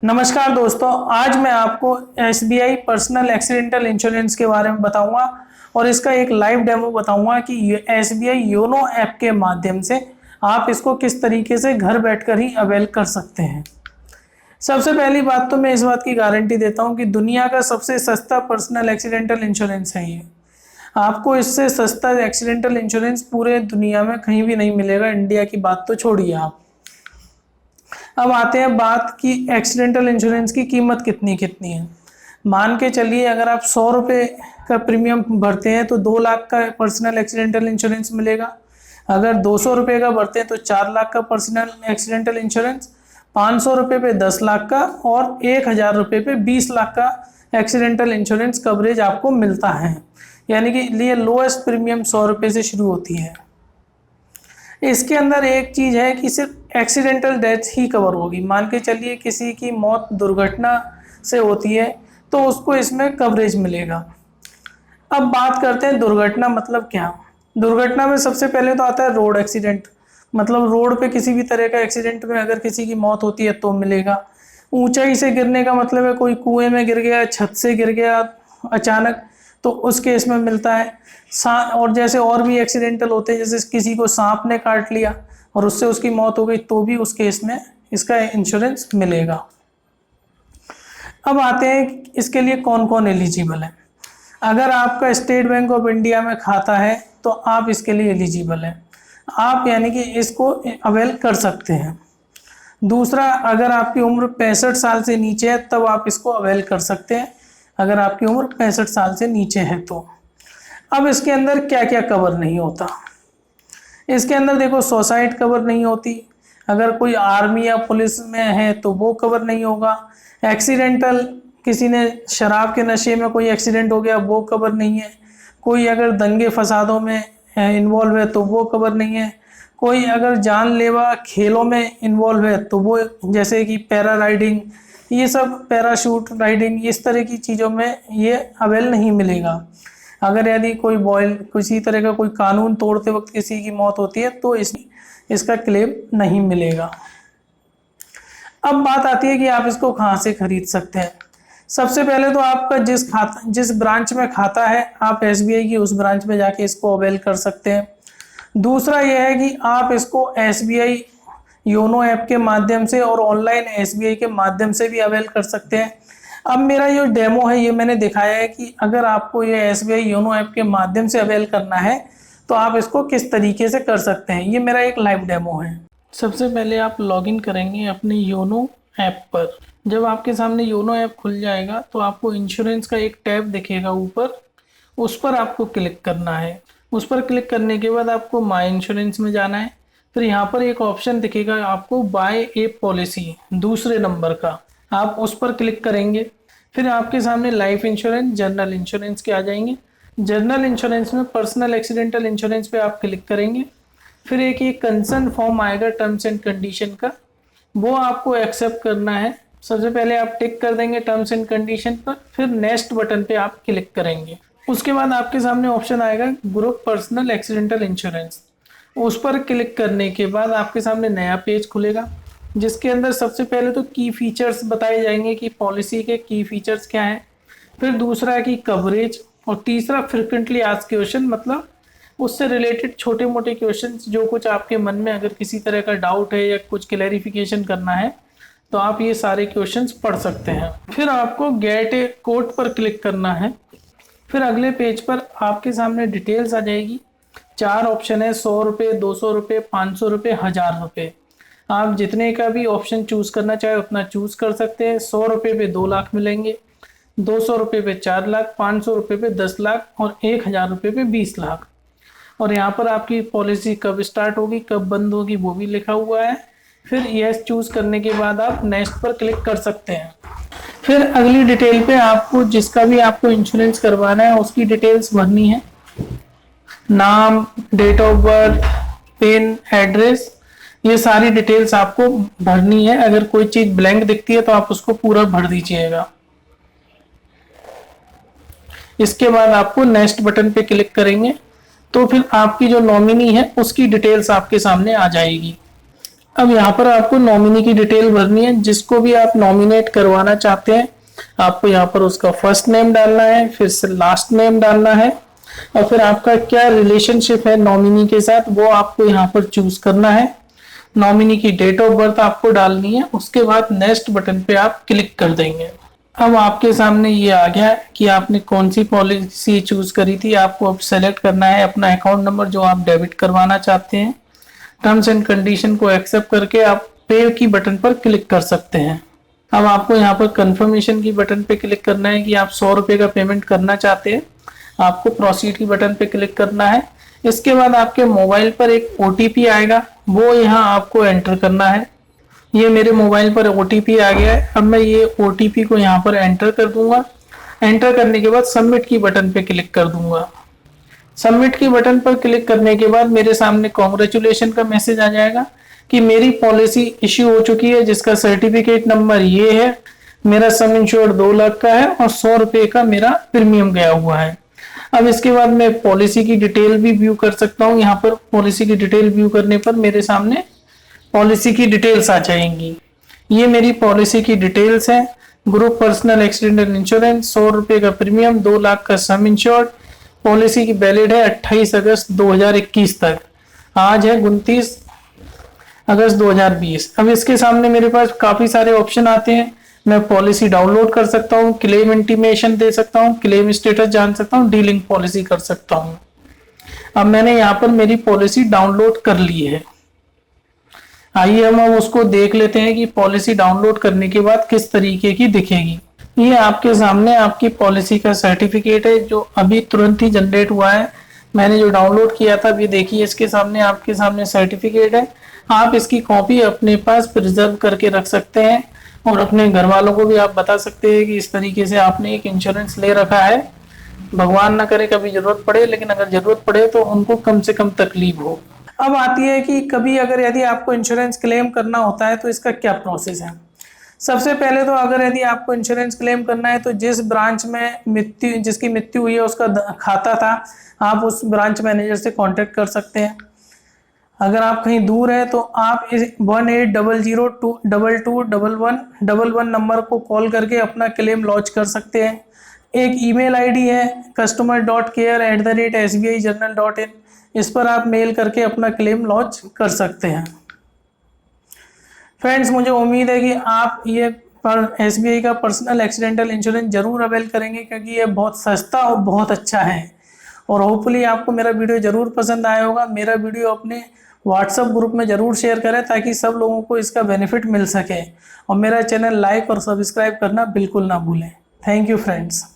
नमस्कार दोस्तों, आज मैं आपको एसबीआई पर्सनल एक्सीडेंटल इंश्योरेंस के बारे में बताऊंगा और इसका एक लाइव डेमो बताऊंगा कि एसबीआई योनो ऐप के माध्यम से आप इसको किस तरीके से घर बैठकर ही अवेल कर सकते हैं। सबसे पहली बात तो मैं इस बात की गारंटी देता हूं कि दुनिया का सबसे सस्ता पर्सनल एक्सीडेंटल इंश्योरेंस है ये। आपको इससे सस्ता एक्सीडेंटल इंश्योरेंस पूरे दुनिया में कहीं भी नहीं मिलेगा। इंडिया की बात तो छोड़िए आप। अब आते हैं बात की एक्सीडेंटल इंश्योरेंस की कीमत कितनी कितनी है। मान के चलिए अगर आप 100 रुपये का प्रीमियम भरते हैं तो 2 लाख का पर्सनल एक्सीडेंटल इंश्योरेंस मिलेगा। अगर 200 रुपये का भरते हैं तो 4 लाख का पर्सनल एक्सीडेंटल इंश्योरेंस, 500 रुपये पे 10 लाख का और 1000 रुपये पे 20 लाख का एक्सीडेंटल इंश्योरेंस कवरेज आपको मिलता है। यानी कि ये लोएस्ट प्रीमियम 100 रुपये से शुरू होती है। इसके अंदर एक चीज़ है कि सिर्फ एक्सीडेंटल डेथ ही कवर होगी। मान के चलिए किसी की मौत दुर्घटना से होती है तो उसको इसमें कवरेज मिलेगा। अब बात करते हैं दुर्घटना मतलब क्या। दुर्घटना में सबसे पहले तो आता है रोड एक्सीडेंट, मतलब रोड पे किसी भी तरह का एक्सीडेंट में अगर किसी की मौत होती है तो मिलेगा। ऊंचाई से गिरने का मतलब है कोई कुएं में गिर गया, छत से गिर गया अचानक, तो उस केस में मिलता है। और जैसे और भी एक्सीडेंटल होते हैं, जैसे किसी को सांप ने काट लिया और उससे उसकी मौत हो गई तो भी उस केस में इसका इंश्योरेंस मिलेगा। अब आते हैं इसके लिए कौन कौन एलिजिबल है। अगर आपका स्टेट बैंक ऑफ इंडिया में खाता है तो आप इसके लिए एलिजिबल हैं। आप यानी कि इसको अवेल कर सकते हैं। दूसरा, अगर आपकी उम्र 65 साल से नीचे है तब आप इसको अवेल कर सकते हैं, अगर आपकी उम्र 65 साल से नीचे है तो। अब इसके अंदर क्या क्या कवर नहीं होता। इसके अंदर देखो, सुसाइड कवर नहीं होती। अगर कोई आर्मी या पुलिस में है तो वो कवर नहीं होगा। एक्सीडेंटल, किसी ने शराब के नशे में कोई एक्सीडेंट हो गया, वो कवर नहीं है। कोई अगर दंगे फसादों में इन्वॉल्व है तो वो कवर नहीं है। कोई अगर जानलेवा खेलों में इन्वॉल्व है तो वो, जैसे कि पैरा राइडिंग, ये सब पैराशूट राइडिंग, इस तरह की चीज़ों में ये अवेल नहीं मिलेगा। अगर यदि कोई किसी तरह का कोई कानून तोड़ते वक्त किसी की मौत होती है तो इसका क्लेम नहीं मिलेगा। अब बात आती है कि आप इसको कहाँ से खरीद सकते हैं। सबसे पहले तो आपका जिस ब्रांच में खाता है आप एसबीआई की उस ब्रांच में जाके इसको अवेल कर सकते हैं। दूसरा यह है कि आप इसको एसबीआई योनो ऐप के माध्यम से और ऑनलाइन एसबीआई के माध्यम से भी अवेल कर सकते हैं। अब मेरा ये डेमो है, ये मैंने दिखाया है कि अगर आपको ये एसबीआई योनो ऐप के माध्यम से अवेल करना है तो आप इसको किस तरीके से कर सकते हैं। ये मेरा एक लाइव डेमो है। सबसे पहले आप लॉगिन करेंगे अपने योनो ऐप पर। जब आपके सामने योनो ऐप खुल जाएगा तो आपको इंश्योरेंस का एक टैब दिखेगा ऊपर, उस पर आपको क्लिक करना है। उस पर क्लिक करने के बाद आपको माई इंश्योरेंस में जाना है। फिर यहाँ पर एक ऑप्शन दिखेगा आपको बाय ए पॉलिसी, दूसरे नंबर का, आप उस पर क्लिक करेंगे। फिर आपके सामने लाइफ इंश्योरेंस, जनरल इंश्योरेंस के आ जाएंगे। जनरल इंश्योरेंस में पर्सनल एक्सीडेंटल इंश्योरेंस पे आप क्लिक करेंगे। फिर एक ये कंसर्न फॉर्म आएगा टर्म्स एंड कंडीशन का, वो आपको एक्सेप्ट करना है। सबसे पहले आप टिक कर देंगे टर्म्स एंड कंडीशन पर, फिर नेक्स्ट बटन पे आप क्लिक करेंगे। उसके बाद आपके सामने ऑप्शन आएगा ग्रुप पर्सनल एक्सीडेंटल इंश्योरेंस, उस पर क्लिक करने के बाद आपके सामने नया पेज खुलेगा जिसके अंदर सबसे पहले तो की फीचर्स बताए जाएंगे कि पॉलिसी के की फीचर्स क्या हैं। फिर दूसरा है कि कवरेज, और तीसरा फ्रिक्वेंटली आस्क्ड क्वेश्चन, मतलब उससे रिलेटेड छोटे मोटे क्वेश्चंस जो कुछ आपके मन में अगर किसी तरह का डाउट है या कुछ क्लैरिफिकेशन करना है तो आप ये सारे क्वेश्चंस पढ़ सकते हैं। फिर आपको गेट ए कोट पर क्लिक करना है। फिर अगले पेज पर आपके सामने डिटेल्स आ जाएगी। 4 ऑप्शन है, 100 रुपये, 200 रुपये, 500 रुपये, 1000 रुपये। आप जितने का भी ऑप्शन चूज करना चाहे उतना चूज कर सकते हैं। 100 रुपये पे 2 लाख मिलेंगे, 200 रुपये पे 4 लाख, 500 रुपये पे 10 लाख और 1000 रुपये पे 20 लाख। और यहाँ पर आपकी पॉलिसी कब स्टार्ट होगी कब बंद होगी वो भी लिखा हुआ है। फिर यस चूज करने के बाद आप नेक्स्ट पर क्लिक कर सकते हैं। फिर अगली डिटेल पे आपको जिसका भी आपको इंश्योरेंस करवाना है उसकी डिटेल्स भरनी है। Name, date of birth, pin, address, ये सारी डिटेल्स आपको भरनी है। अगर कोई चीज ब्लैंक दिखती है तो आप उसको पूरा भर दीजिएगा। इसके बाद आपको नेक्स्ट बटन पे क्लिक करेंगे तो फिर आपकी जो नॉमिनी है उसकी डिटेल्स आपके सामने आ जाएगी। अब यहाँ पर आपको नॉमिनी की डिटेल भरनी है। जिसको भी आप नॉमिनेट करवाना चाहते हैं आपको यहाँ पर उसका फर्स्ट नेम डालना है, फिर से लास्ट नेम डालना है, और फिर आपका क्या रिलेशनशिप है नॉमिनी के साथ वो आपको यहाँ पर चूज करना है। नॉमिनी की डेट ऑफ बर्थ आपको डालनी है। उसके बाद नेक्स्ट बटन पे आप क्लिक कर देंगे। अब आपके सामने ये आ गया कि आपने कौन सी पॉलिसी चूज करी थी। आपको अब सेलेक्ट करना है अपना अकाउंट नंबर जो आप डेबिट करवाना चाहते हैं। टर्म्स एंड कंडीशन को एक्सेप्ट करके आप पे की बटन पर क्लिक कर सकते हैं। अब आपको यहाँ पर कंफर्मेशन की बटन पे क्लिक करना है कि आप 100 रुपये का पेमेंट करना चाहते हैं। आपको प्रोसीड की बटन पे क्लिक करना है। इसके बाद आपके मोबाइल पर एक OTP आएगा, वो यहाँ आपको एंटर करना है। ये मेरे मोबाइल पर OTP आ गया है। अब मैं ये OTP को यहाँ पर एंटर कर दूंगा। एंटर करने के बाद सबमिट की बटन पे क्लिक कर दूंगा। सबमिट की बटन पर क्लिक करने के बाद मेरे सामने कॉन्ग्रेचुलेशन का मैसेज आ जाएगा कि मेरी पॉलिसी इश्यू हो चुकी है, जिसका सर्टिफिकेट नंबर ये है, मेरा सम इंश्योर्ड 2 लाख का है और 100 रुपये का मेरा प्रीमियम गया हुआ है। अब इसके बाद मैं पॉलिसी की डिटेल भी व्यू कर सकता हूँ। यहाँ पर पॉलिसी की डिटेल व्यू करने पर मेरे सामने पॉलिसी की डिटेल्स आ जाएंगी। ये मेरी पॉलिसी की डिटेल्स है। ग्रुप पर्सनल एक्सीडेंटल इंश्योरेंस, 100 रुपये का प्रीमियम, 2 लाख का सम इंश्योर्ड। पॉलिसी की वैलिड है 28 अगस्त 2021 तक। आज है 29 अगस्त 2020। अब इसके सामने मेरे पास काफी सारे ऑप्शन आते हैं। मैं पॉलिसी डाउनलोड कर सकता हूँ, क्लेम इंटीमेशन दे सकता हूँ, क्लेम स्टेटस जान सकता हूँ, डीलिंग पॉलिसी कर सकता हूँ। अब मैंने यहाँ पर मेरी पॉलिसी डाउनलोड कर ली है। आइए हम उसको देख लेते हैं कि पॉलिसी डाउनलोड करने के बाद किस तरीके की दिखेगी। ये आपके सामने आपकी पॉलिसी का सर्टिफिकेट है जो अभी तुरंत ही जनरेट हुआ है। मैंने जो डाउनलोड किया था अभी देखिए, इसके सामने आपके सामने सर्टिफिकेट है। आप इसकी कॉपी अपने पास प्रिजर्व करके रख सकते हैं और अपने घर वालों को भी आप बता सकते हैं कि इस तरीके से आपने एक इंश्योरेंस ले रखा है। भगवान ना करे कभी जरूरत पड़े, लेकिन अगर जरूरत पड़े तो उनको कम से कम तकलीफ हो। अब आती है कि कभी अगर यदि आपको इंश्योरेंस क्लेम करना होता है तो इसका क्या प्रोसेस है। सबसे पहले तो अगर यदि आपको इंश्योरेंस क्लेम करना है तो जिस ब्रांच में जिसकी मृत्यु हुई है उसका खाता था, आप उस ब्रांच मैनेजर से कांटेक्ट कर सकते हैं। अगर आप कहीं दूर है तो आप इस 1800221111 नंबर को कॉल करके अपना क्लेम लॉन्च कर सकते हैं। एक ईमेल आईडी है customer.care@sbijournal.in, इस पर आप मेल करके अपना क्लेम लॉन्च कर सकते हैं। फ्रेंड्स, मुझे उम्मीद है कि आप ये SBI का पर्सनल एक्सीडेंटल इंश्योरेंस जरूर अवेल करेंगे, क्योंकि ये बहुत सस्ता और बहुत अच्छा है। और होपफुली आपको मेरा वीडियो जरूर पसंद आया होगा। मेरा वीडियो अपने व्हाट्सएप ग्रुप में जरूर शेयर करें ताकि सब लोगों को इसका बेनिफिट मिल सके। और मेरा चैनल लाइक और सब्सक्राइब करना बिल्कुल ना भूलें। Thank you friends.